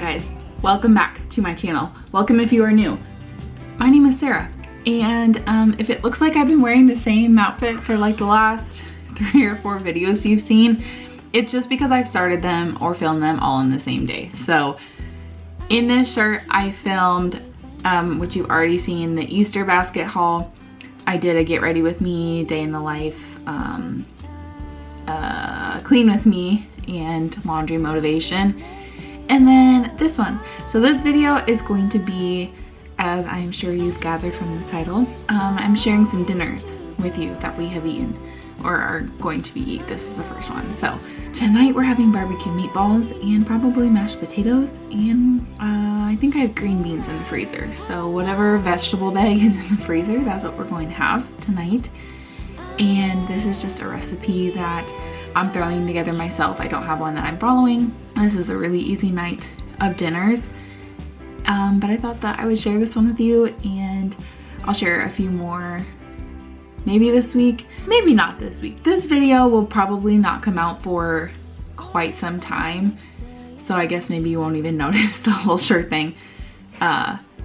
guys, welcome back to my channel. Welcome if you are new. My name is Sarah, and if it looks like I've been wearing the same outfit for like the last 3 or 4 videos you've seen, it's just because I've started them or filmed them all on the same day. So in this shirt I filmed, which you've already seen, the Easter basket haul. I did a get ready with me, day in the life, clean with me, and laundry motivation. And then this one. So this video is going to be, as I'm sure you've gathered from the title, I'm sharing some dinners with you that we have eaten or are going to be eaten. This is the first one. So tonight we're having barbecue meatballs and probably mashed potatoes, and I think I have green beans in the freezer. So whatever vegetable bag is in the freezer, that's what we're going to have tonight. And this is just a recipe that I'm throwing together myself. I don't have one that I'm following. This is a really easy night of dinners. But I thought that I would share this one with you, and I'll share a few more maybe this week, maybe not this week. This video will probably not come out for quite some time. So I guess maybe you won't even notice the whole shirt thing.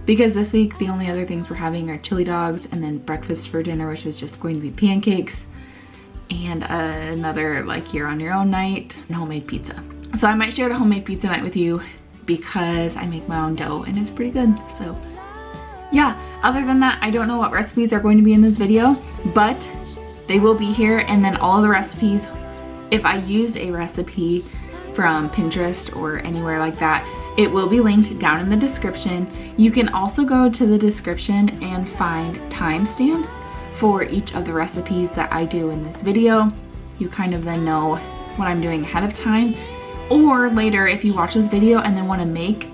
Because this week the only other things we're having are chili dogs, and then breakfast for dinner, which is just going to be pancakes, and another like you're on your own night, and homemade pizza. So I might share the homemade pizza night with you because I make my own dough and it's pretty good. So yeah, other than that, I don't know what recipes are going to be in this video, but they will be here. And then all of the recipes, if I used a recipe from Pinterest or anywhere like that, it will be linked down in the description. You can also go to the description and find timestamps for each of the recipes that I do in this video. You kind of then know what I'm doing ahead of time. Or later, if you watch this video and then want to make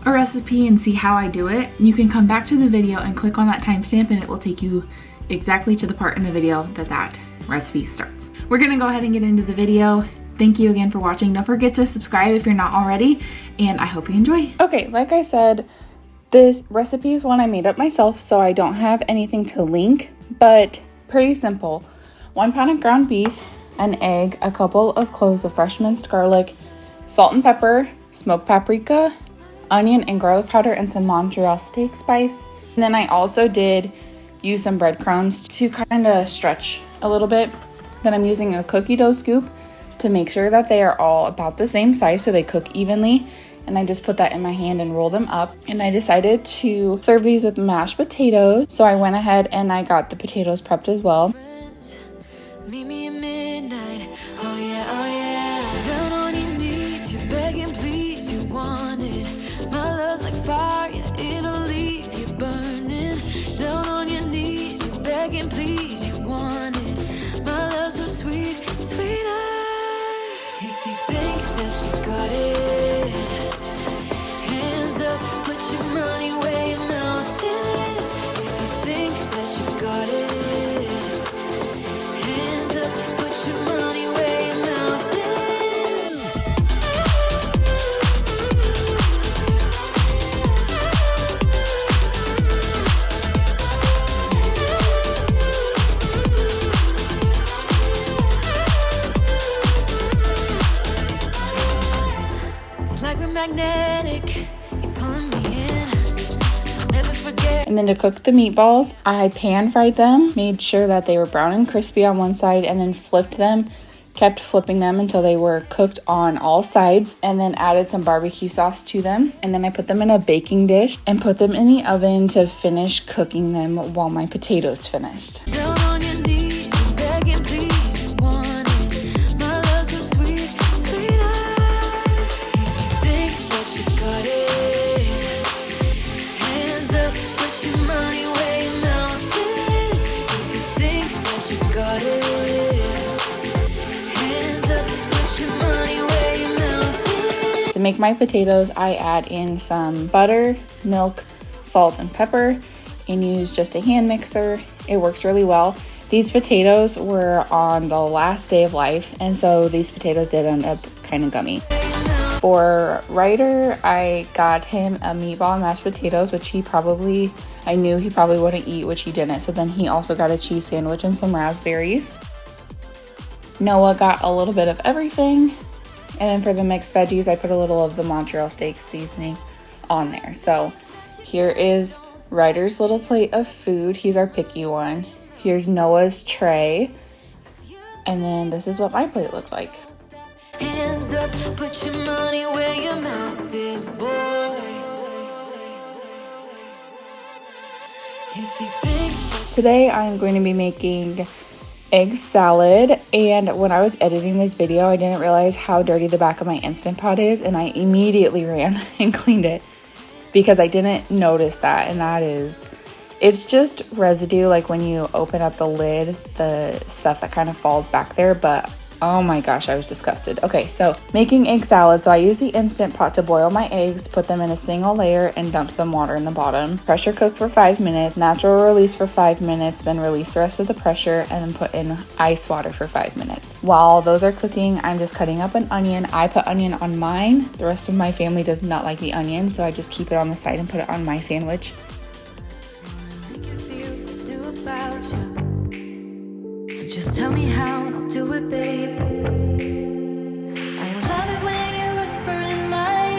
a recipe and see how I do it, you can come back to the video and click on that timestamp, and it will take you exactly to the part in the video that that recipe starts. We're gonna go ahead and get into the video. Thank you again for watching. Don't forget to subscribe if you're not already, and I hope you enjoy. Okay, like I said, this recipe is one I made up myself, so I don't have anything to link, but pretty simple. 1 pound of ground beef, an egg, a couple of cloves of fresh minced garlic, salt and pepper, smoked paprika, onion and garlic powder, and some Montreal steak spice. And then I also did use some breadcrumbs to kind of stretch a little bit. Then I'm using a cookie dough scoop to make sure that they are all about the same size so they cook evenly. And I just put that in my hand and roll them up. And I decided to serve these with mashed potatoes. So I went ahead and I got the potatoes prepped as well. Meet me at midnight, oh yeah, oh yeah. Down on your knees, you're begging, please, you want it. My love's like fire, yeah, it'll leave you burning. Down on your knees, you're begging, please, you want it. My love's so sweet, sweeter. If you think that you got it, hands up, put your money where your mouth is. If you think that you got it, magnetic, you're pulling me in. I'll never forget. And then to cook the meatballs, I pan fried them, made sure that they were brown and crispy on one side, and then flipped them, kept flipping them until they were cooked on all sides, and then added some barbecue sauce to them. And then I put them in a baking dish and put them in the oven to finish cooking them while my potatoes finished. Down on your knees, you're begging, please, you want it. My love's so sweet, sweeter. To make my potatoes, I add in some butter, milk, salt, and pepper, and use just a hand mixer. It works really well. These potatoes were on the last day of life, and so these potatoes did end up kind of gummy. For Ryder, I got him a meatball and mashed potatoes, which I knew he probably wouldn't eat, which he didn't. So then he also got a cheese sandwich and some raspberries. Noah got a little bit of everything. And then for the mixed veggies, I put a little of the Montreal steak seasoning on there. So here is Ryder's little plate of food. He's our picky one. Here's Noah's tray. And then this is what my plate looked like. Hands up, put your money where your mouth is, boy. If you think Today I'm going to be making egg salad, and when I was editing this video I didn't realize how dirty the back of my Instant Pot is, and I immediately ran and cleaned it because I didn't notice that. And that is, it's just residue, like when you open up the lid, the stuff that kind of falls back there, but oh my gosh, I was disgusted. Okay, so making egg salad. So I use the Instant Pot to boil my eggs, put them in a single layer, and dump some water in the bottom. Pressure cook for 5 minutes, natural release for 5 minutes, then release the rest of the pressure, and then put in ice water for 5 minutes. While those are cooking, I'm just cutting up an onion. I put onion on mine. The rest of my family does not like the onion, so I just keep it on the side and put it on my sandwich. just tell me how and I'll do it, babe. I love it when you whisper in my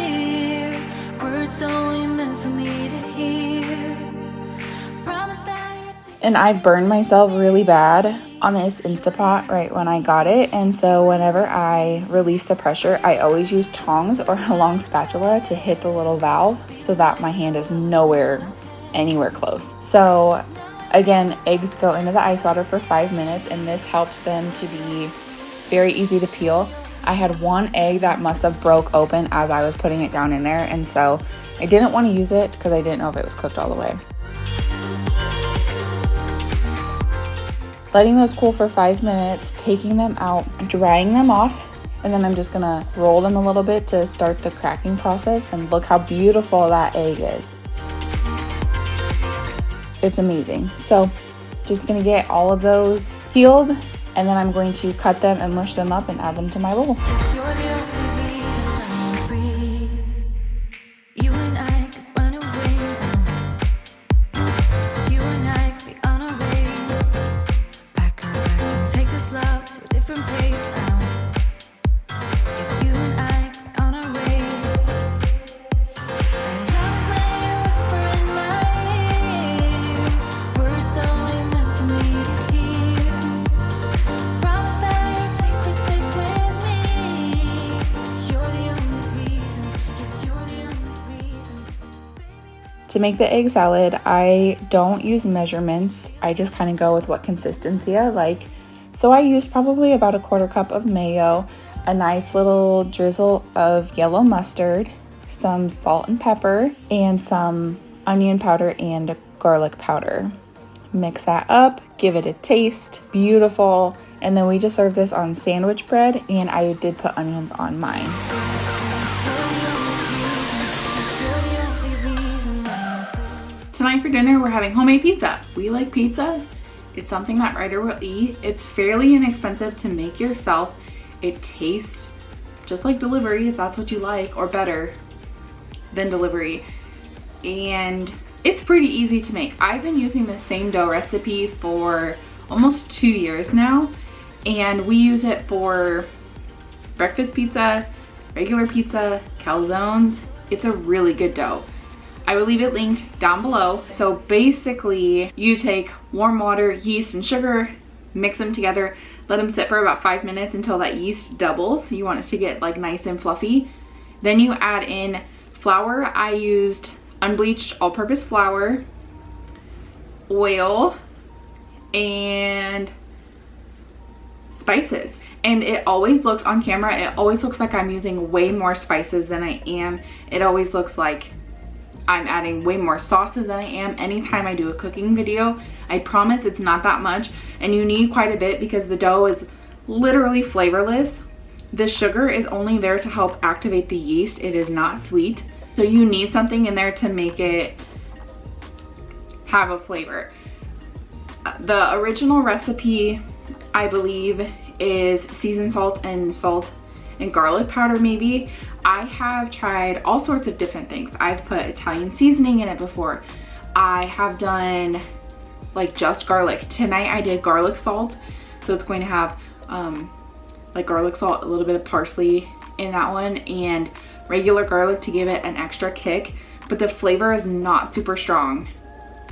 ear, words only meant for me to hear. Promise that you're safe. And I burned myself really bad on this Instapot right when I got it, and so whenever I release the pressure, I always use tongs or a long spatula to hit the little valve so that my hand is anywhere close. So again, eggs go into the ice water for 5 minutes, and this helps them to be very easy to peel. I had one egg that must have broke open as I was putting it down in there, and so I didn't want to use it because I didn't know if it was cooked all the way. Letting those cool for 5 minutes, taking them out, drying them off, and then I'm just gonna roll them a little bit to start the cracking process, and look how beautiful that egg is. It's amazing. So just gonna get all of those peeled, and then I'm going to cut them and mush them up and add them to my bowl. You're the only reason I'm free. You and I could run away now. You and I could be on our way. Pack our bags and take this love to a different place now. Yes, you and I could be on our way. I love it when you whisper in my ear, words only meant for me to hear. Promise that your secret's safe with me. You're the only reason. Yes, you're the only reason. To make the egg salad, I don't use measurements. I just kind of go with what consistency I like. So I used probably about a 1/4 cup of mayo, a nice little drizzle of yellow mustard, some salt and pepper, and some onion powder and garlic powder. Mix that up, give it a taste, beautiful. And then we just serve this on sandwich bread, and I did put onions on mine. Tonight for dinner, we're having homemade pizza. We like pizza. It's something that Ryder will eat. It's fairly inexpensive to make yourself. It tastes just like delivery, if that's what you like, or better than delivery. And it's pretty easy to make. I've been using the same dough recipe for almost 2 years now, and we use it for breakfast pizza, regular pizza, calzones. It's a really good dough. I will leave it linked down below. So basically, you take warm water, yeast, and sugar, mix them together, let them sit for about 5 minutes until that yeast doubles. You want it to get like nice and fluffy. Then you add in flour. I used unbleached all-purpose flour, oil, and spices. And it always looks on camera, it always looks like I'm using way more spices than I am. It always looks like I'm adding way more sauces than I am. Anytime I do a cooking video, I promise it's not that much, and you need quite a bit because the dough is literally flavorless. The sugar is only there to help activate the yeast. It is not sweet. So you need something in there to make it have a flavor. The original recipe, I believe, is seasoned salt and garlic powder maybe. I have tried all sorts of different things. I've put Italian seasoning in it before. I have done like just garlic. Tonight I did garlic salt. So it's going to have like garlic salt, a little bit of parsley in that one, and regular garlic to give it an extra kick, but the flavor is not super strong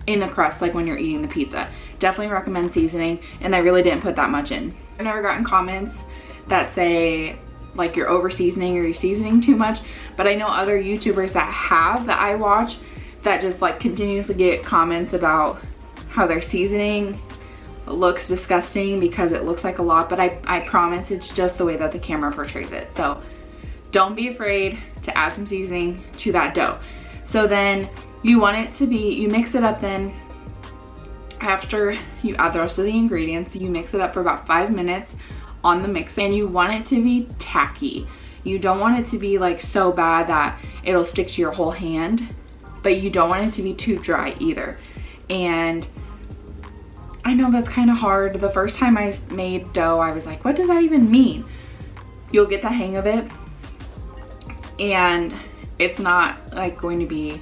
in the crust like when you're eating the pizza. Definitely recommend seasoning, and I really didn't put that much in. I've never gotten comments that say like you're over seasoning or you're seasoning too much, but I know other YouTubers that I watch that just like continuously get comments about how their seasoning looks disgusting because it looks like a lot, but I promise it's just the way that the camera portrays it. So don't be afraid to add some seasoning to that dough. So then you want it to be, you mix it up then. After you add the rest of the ingredients, you mix it up for about 5 minutes on the mixer, and you want it to be tacky. You don't want it to be like so bad that it'll stick to your whole hand, but you don't want it to be too dry either. And I know that's kind of hard. The first time I made dough, I was like, what does that even mean? You'll get the hang of it, and it's not like going to be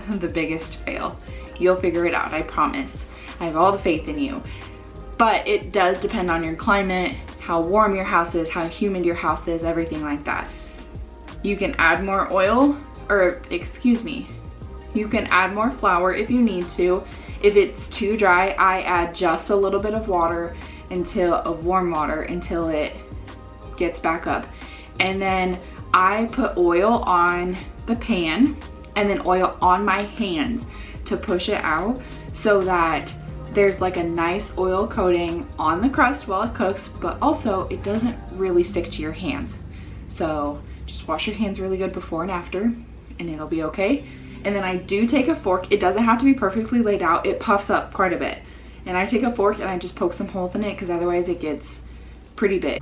the biggest fail. You'll figure it out, I promise. I have all the faith in you. But it does depend on your climate, how warm your house is, how humid your house is, everything like that. You can add more oil, or excuse me, you can add more flour if you need to. If it's too dry, I add just a little bit of water of warm water until it gets back up. And then I put oil on the pan and then oil on my hands to push it out so that there's like a nice oil coating on the crust while it cooks, but also it doesn't really stick to your hands. So just wash your hands really good before and after, and it'll be okay. And then I do take a fork. It doesn't have to be perfectly laid out. It puffs up quite a bit. And I take a fork and I just poke some holes in it because otherwise it gets pretty big.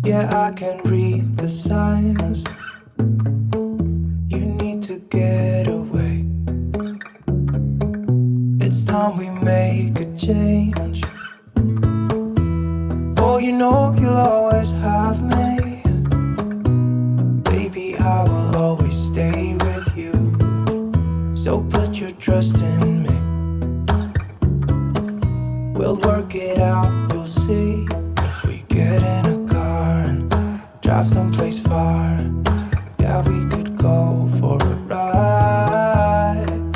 Yeah, I can read the signs. You need to get away. It's time we make a change. Oh, you know you'll always have me. Baby, I will always stay with you. So put your trust in me. We'll work it out, you'll see. If we get in a car and drive someplace far, yeah, we could go for a ride.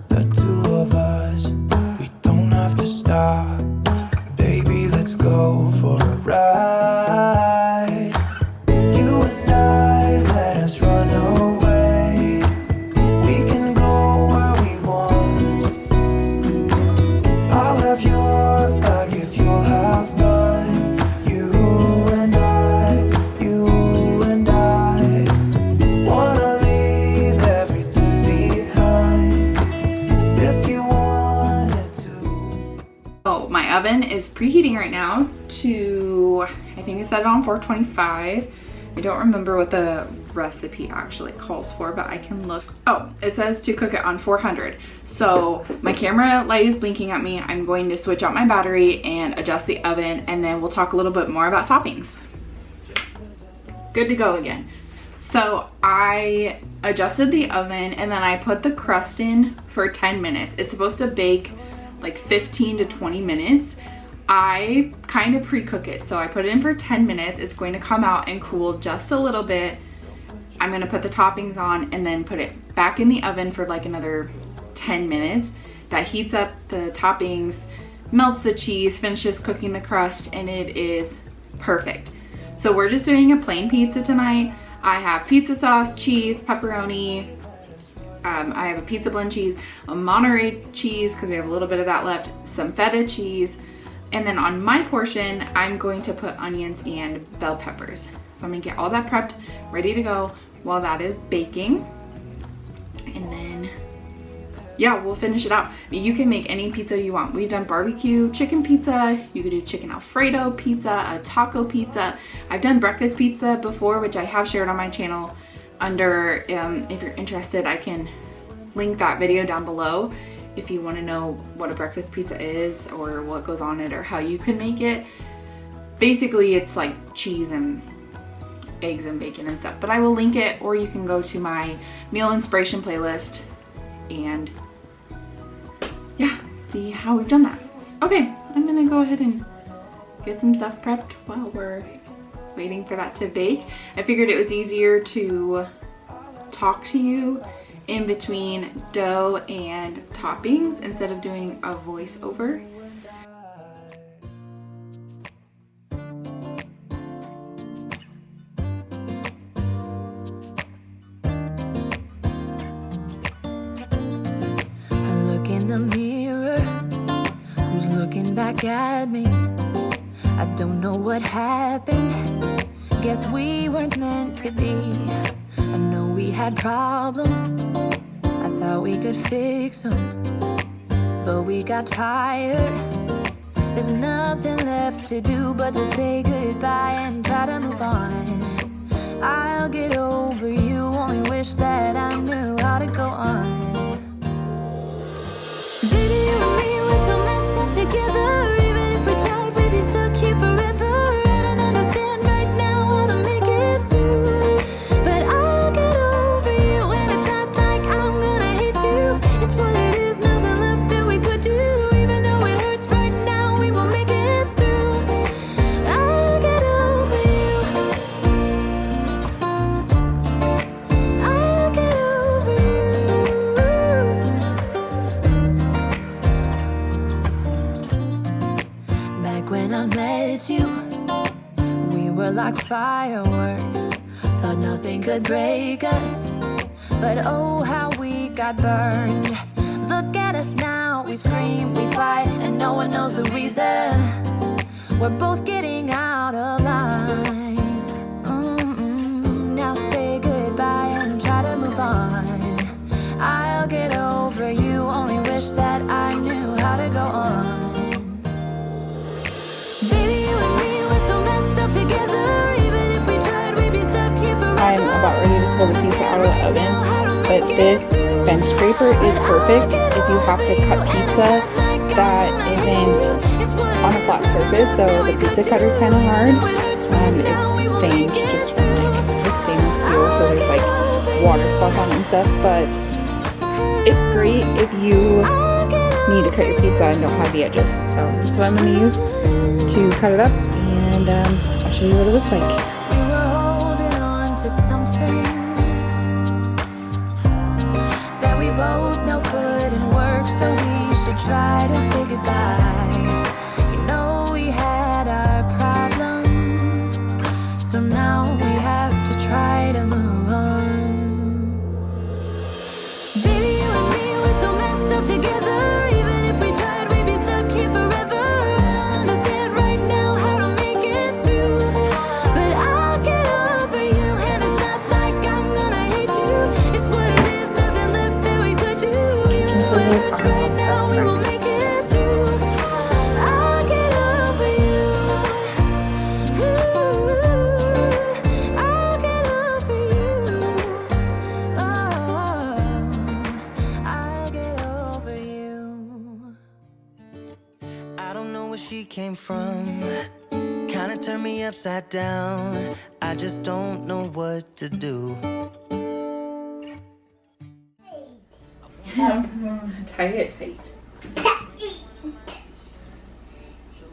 The two of us, we don't have to stop. Baby, let's go for a ride. You and I, let us run away. We can go where we want. I'll have your bag if you'll have mine. You and I wanna leave everything behind. If you wanted to. Oh, my oven is preheating right now to, I think I set it on 425. I don't remember what the recipe actually calls for, but I can look. Oh, it says to cook it on 400. So my camera light is blinking at me. I'm going to switch out my battery and adjust the oven, and then we'll talk a little bit more about toppings. Good to go again. So I adjusted the oven and then I put the crust in for 10 minutes. It's supposed to bake like 15 to 20 minutes. I kind of pre-cook it. So I put it in for 10 minutes. It's going to come out and cool just a little bit. I'm going to put the toppings on and then put it back in the oven for like another 10 minutes. That heats up the toppings, melts the cheese, finishes cooking the crust, and it is perfect. So we're just doing a plain pizza tonight. I have pizza sauce, cheese, pepperoni. I have a pizza blend cheese, a Monterey cheese because we have a little bit of that left, some feta cheese, and then on my portion, I'm going to put onions and bell peppers. So I'm gonna get all that prepped, ready to go while that is baking. And then, yeah, we'll finish it out. You can make any pizza you want. We've done barbecue chicken pizza. You could do chicken Alfredo pizza, a taco pizza. I've done breakfast pizza before, which I have shared on my channel under, if you're interested, I can link that video down below if you want to know what a breakfast pizza is or what goes on it or how you can make it. Basically, it's like cheese and eggs and bacon and stuff, but I will link it, or you can go to my meal inspiration playlist and yeah, see how we've done that. Okay, I'm gonna go ahead and get some stuff prepped while we're waiting for that to bake. I figured it was easier to talk to you in between dough and toppings instead of doing a voiceover. I look in the mirror, who's looking back at me? I don't know what happened, guess we weren't meant to be. I know we had problems, I thought we could fix them, but we got tired. There's nothing left to do but to say goodbye and try to move on. I'll get over you, only wish that I knew how to go on. Baby, you and me, we're so messed up together. Even if we tried, we'd be stuck here forever. I don't understand right now how to make it through, but I'll get over you, and it's not like I'm gonna hate you. It's what it is, nothing left that we could do. Even though it hurts right now, we will make it through. I'll get over you. I'll get over you. Back when I met you, we were like fireworks. Thought nothing could break us, but oh how we got burned. Look at us now, we scream, we fight, and no one knows the reason. We're both getting out of line. Now say goodbye and try to move on. I'll get over you, only wish that I knew how to go on. Baby, you and me, we're so messed up together. Even if we tried, we'd be stuck here forever. I'm about ready to pull the pizza out of the oven, but this bench scraper is perfect if you have to cut pizza that isn't on a flat surface. So the pizza cutter is kind of hard. It's stained just from it's stainless steel, so there's like water spots on it and stuff. But it's great if you need to cut your pizza and don't have the edges. So this is what I'm going to use to cut it up, and I'll show you what it looks like. We were holding on to something that we both know couldn't work, so we should try to say goodbye. You know we had our problems, so now we have to try to move on. Baby, you and me, we're so messed up together. Even if we tried, we'd be stuck here forever. I don't understand right now how to make it through, but I'll get over you, and it's not like I'm gonna hate you. It's what it is, nothing left that we could do. Even though it hurts right now, we will make it through. I'll get over you. Ooh, I'll get over you. Oh, I'll get over you. I don't know where she came from. Kinda turned me upside down. I just don't know what to do. Tie it tight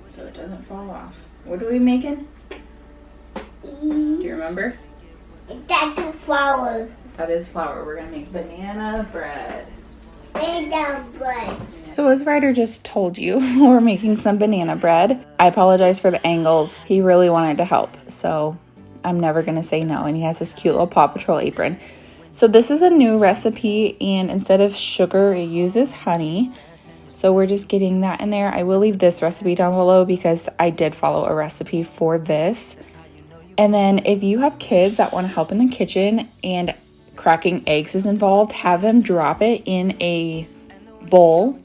so it doesn't fall off. What are we making? Do you remember? That's a flower. That is flour. We're gonna make banana bread. Made down bread. So as Ryder just told you, we're making some banana bread. I apologize for the angles. He really wanted to help, so I'm never gonna say no. And he has this cute little Paw Patrol apron. So this is a new recipe, and instead of sugar, it uses honey. So we're just getting that in there. I will leave this recipe down below because I did follow a recipe for this. And then if you have kids that want to help in the kitchen and cracking eggs is involved, have them drop it in a bowl,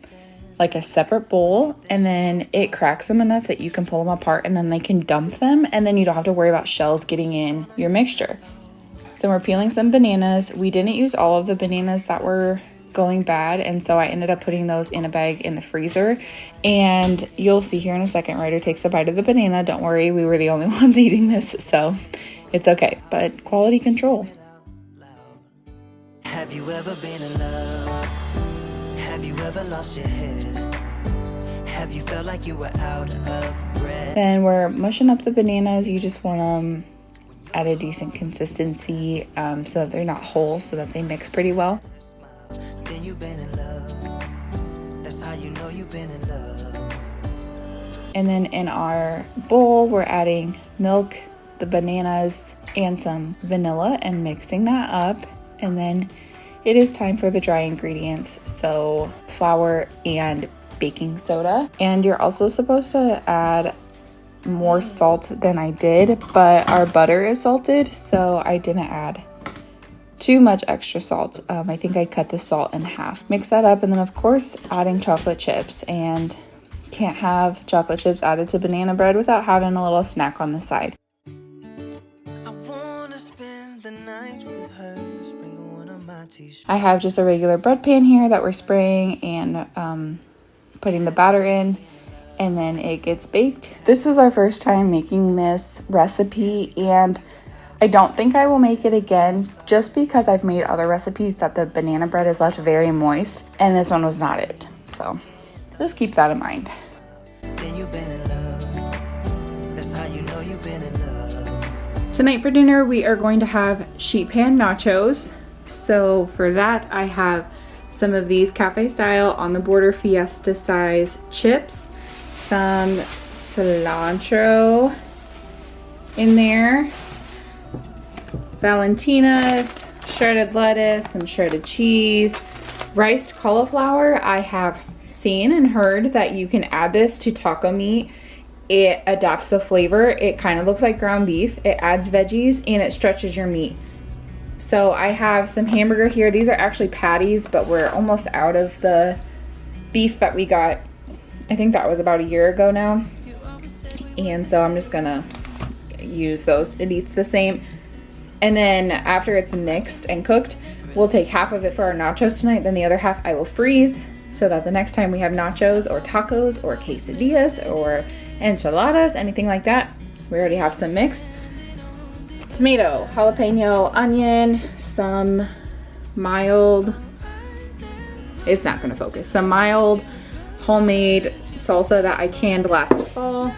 like a separate bowl, and then it cracks them enough that you can pull them apart and then they can dump them, and then you don't have to worry about shells getting in your mixture. So we're peeling some bananas. We didn't use all of the bananas that were going bad, and so I ended up putting those in a bag in the freezer. And you'll see here in a second, Ryder takes a bite of the banana. Don't worry, we were the only ones eating this, so it's okay. But quality control. Have you ever been in love? Have you ever lost your head? Have you felt like you were out of breath? Then we're mushing up the bananas. You just want them at a decent consistency so that they're not whole, so that they mix pretty well. Then you've been in love. That's how you know you've been in love. And then in our bowl, we're adding milk, the bananas, and some vanilla and mixing that up. And then it is time for the dry ingredients, so flour and baking soda. And you're also supposed to add more salt than I did, but our butter is salted, so I didn't add too much extra salt. I think I cut the salt in half. Mix that up, and then of course adding chocolate chips, and can't have chocolate chips added to banana bread without having a little snack on the side. I wanna spend the night with her, sprinkle one of my t-shirts. I have just a regular bread pan here that we're spraying and putting the batter in, and then it gets baked. This was our first time making this recipe, and I don't think I will make it again, just because I've made other recipes that the banana bread is left very moist, and this one was not it. So just keep that in mind. Then you've been in love. That's how you know you've been in love. Tonight for dinner, we are going to have sheet pan nachos. So for that, I have some of these cafe style on the border fiesta size chips, some cilantro in there, Valentina's, shredded lettuce, some shredded cheese, riced cauliflower. I have seen and heard that you can add this to taco meat. It adapts the flavor. It kind of looks like ground beef. It adds veggies and it stretches your meat. So I have some hamburger here. These are actually patties, but we're almost out of the beef that we got. I think that was about a year ago now. And so I'm just gonna use those. It eats the same. And then after it's mixed and cooked, we'll take half of it for our nachos tonight. Then the other half I will freeze so that the next time we have nachos or tacos or quesadillas or enchiladas, anything like that, we already have some mix. Tomato, jalapeno, onion, some mild, it's not gonna focus, some mild homemade salsa that I canned last fall,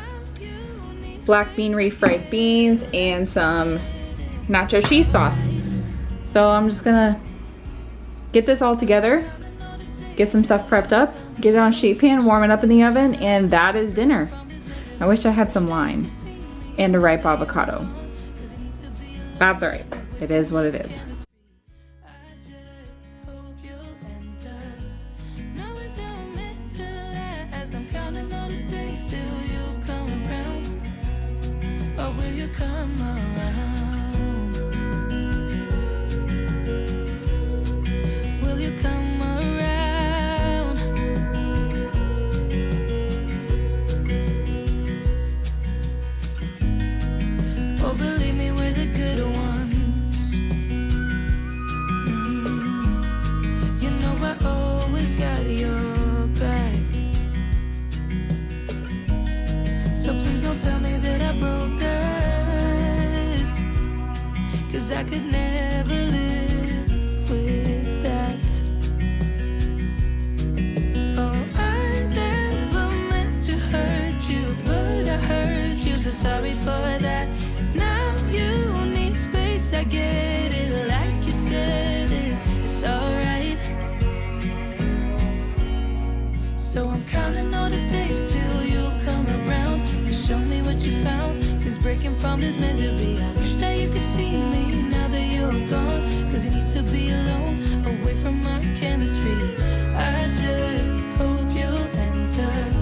black bean refried beans, and some nacho cheese sauce. So I'm just gonna get this all together, get some stuff prepped up, get it on a sheet pan, warm it up in the oven, and that is dinner. I wish I had some lime and a ripe avocado. That's all right. It is what it is. I could never live with that. Oh, I never meant to hurt you, but I hurt you, so sorry for that. Now you need space, I get it, like you said, it's alright. So I'm counting all the days till you come around to show me what you found. Since breaking from this misery, I wish that you could see me now that you're gone. Cause you need to be alone, away from our chemistry. I just hope you'll end up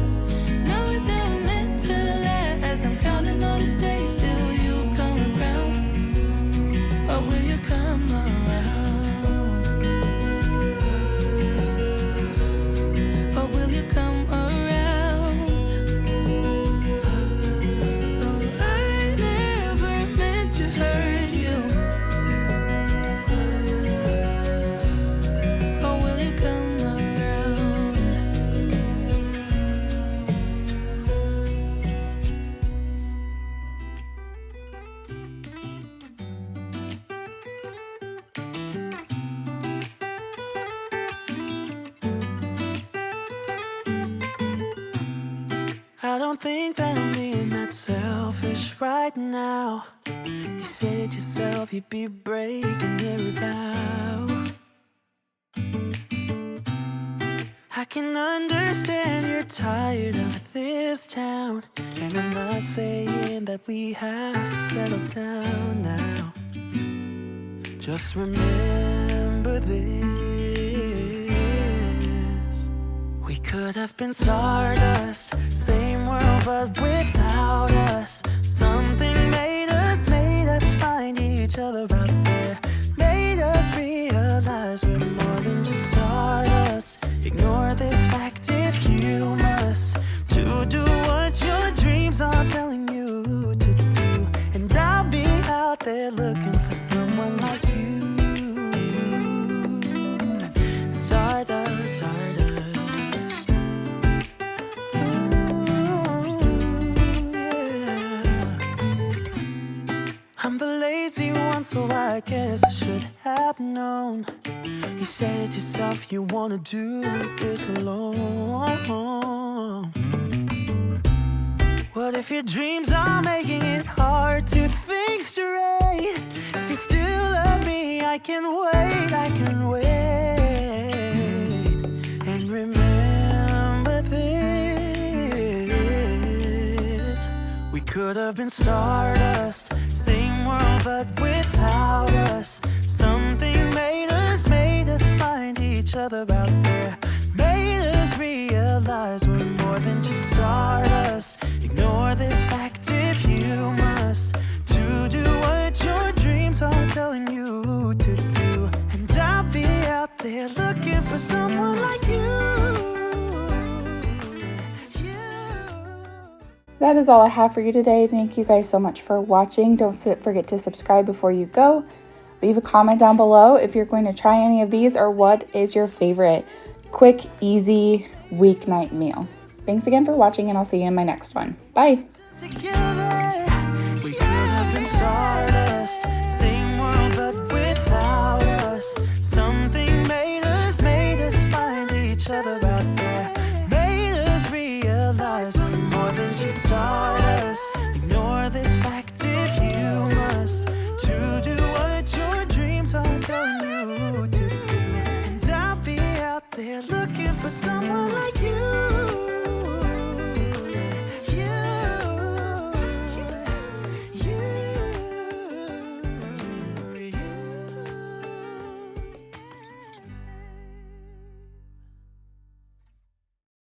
knowing that I'm meant to last. I'm counting all the days till you come around. Or will you come around? Or will you come around? Oh, I never meant to hurt you. think that I'm being that selfish right now. You said yourself you'd be breaking every vow. I can understand you're tired of this town, and I'm not saying that we have to settle down now. Just remember this: we could have been stardust, same world but without us. Something made us find each other out there. Made us realize we're more than just stardust. Ignore this fact if you must, to do what your dreams are telling you to do. And I'll be out there looking for someone like you. Stardust, stardust. I'm the lazy one, so I guess I should have known. You said yourself you wanna do this alone. What if your dreams are making it hard to think straight? If you still love me, I can wait, I can wait. And remember this: we could have been stardust, same world but without us. Something made us find each other out there. Made us realize we're more than just stardust. Ignore this fact if you must, to do what your dreams are telling you to do. And I'll be out there looking for someone like you. That is all I have for you today. Thank you guys so much for watching. Don't forget to subscribe before you go. Leave a comment down below if you're going to try any of these, or what is your favorite quick, easy weeknight meal. Thanks again for watching, and I'll see you in my next one. Bye. Together, we could have been